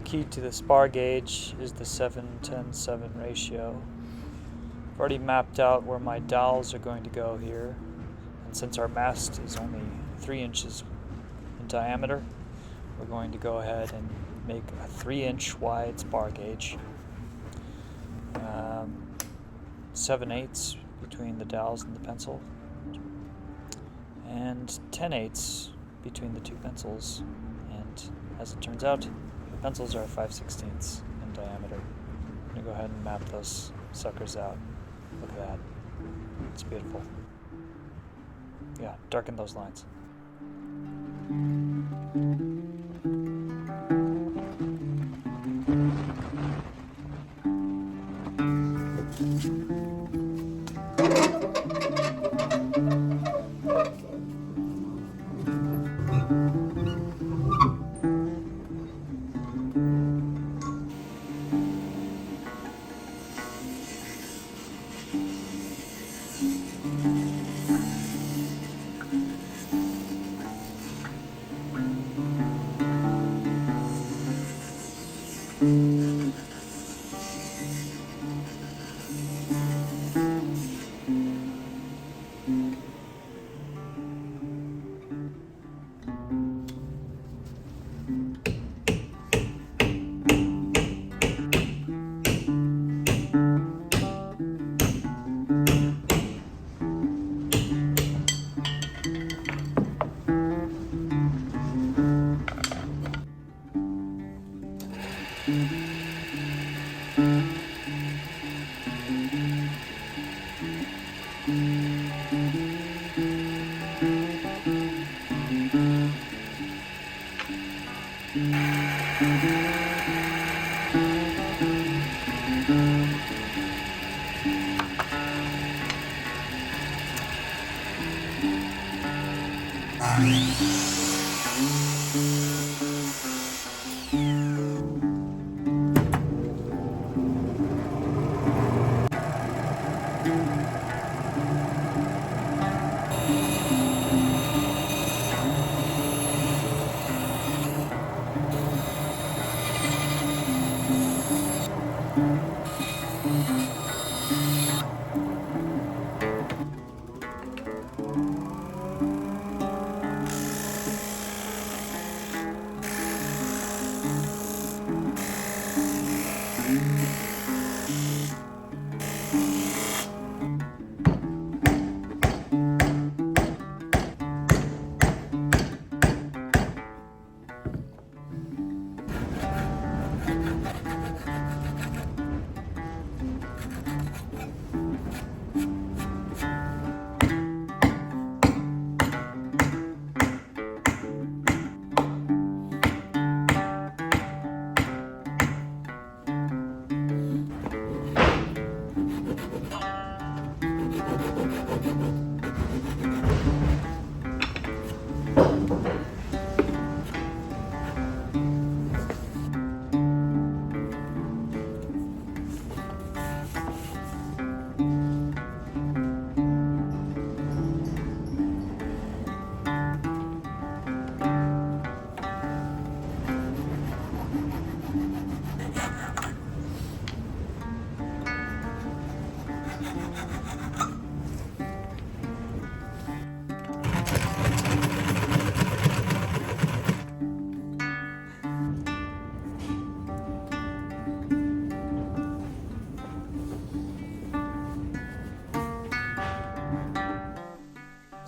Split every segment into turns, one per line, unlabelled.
key to the spar gauge is the 7-10-7 ratio. I've already mapped out where my dowels are going to go here, and since our mast is only 3 inches in diameter, we're going to go ahead and make a 3-inch wide spar gauge. 7/8 between the dowels and the pencil, and 10/8 between the two pencils, and as it turns out, the pencils are 5/16 in diameter. I'm going to go ahead and map those suckers out. Look at that. It's beautiful. Yeah, darken those lines.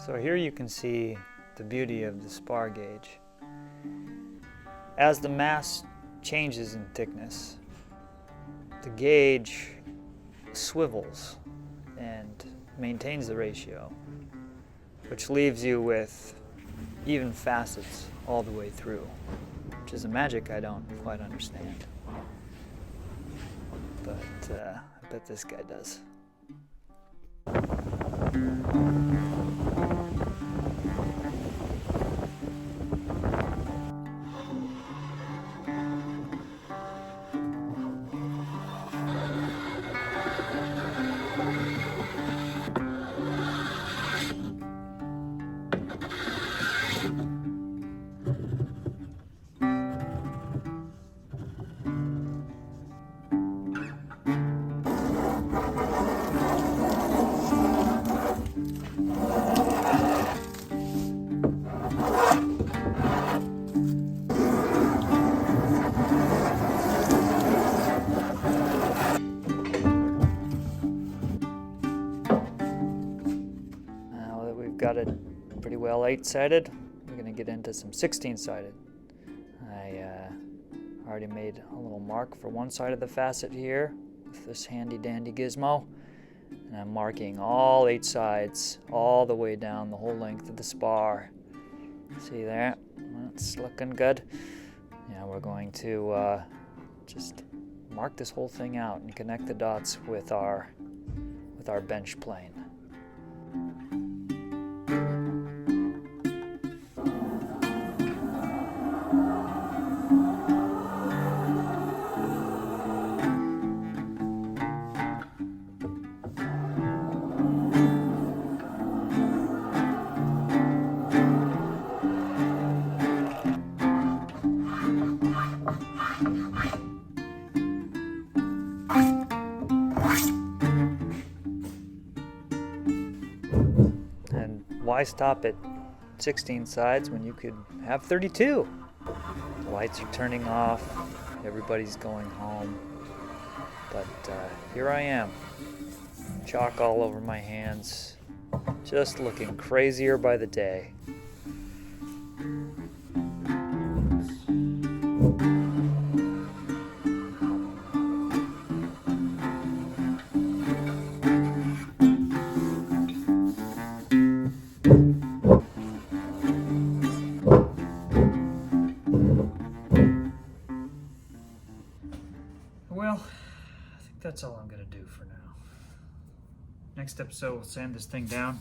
So here you can see the beauty of the spar gauge. As the mast changes in thickness, the gauge swivels and maintains the ratio, which leaves you with even facets all the way through, which is a magic I don't quite understand. But I bet this guy does. got it pretty well 8-sided. We're going to get into some 16-sided. I already made a little mark for one side of the facet here with this handy dandy gizmo. And I'm marking all 8 sides all the way down the whole length of the spar. See there? That's looking good. Now we're going to just mark this whole thing out and connect the dots with our bench plane. Why stop at 16 sides when you could have 32? The lights are turning off, everybody's going home, but here I am, chalk all over my hands, just looking crazier by the day. Well, I think that's all I'm going to do for now. Next episode, we'll sand this thing down,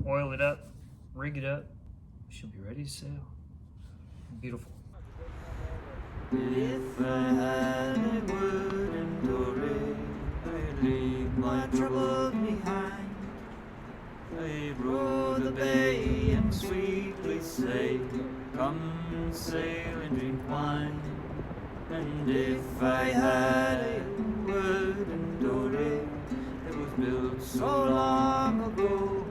oil it up, rig it up. We should be ready to sail. Beautiful. If I had a wooden dory, I'd leave my trouble behind. I'd row the bay and sweetly say, come sail and drink wine. And if I had a wooden dory that was built so long ago,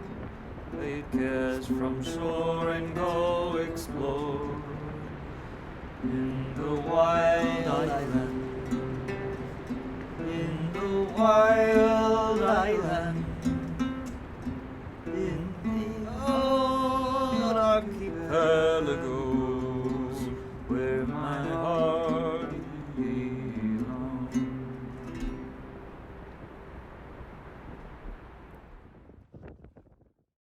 I'd cast from shore and go explore in the wild.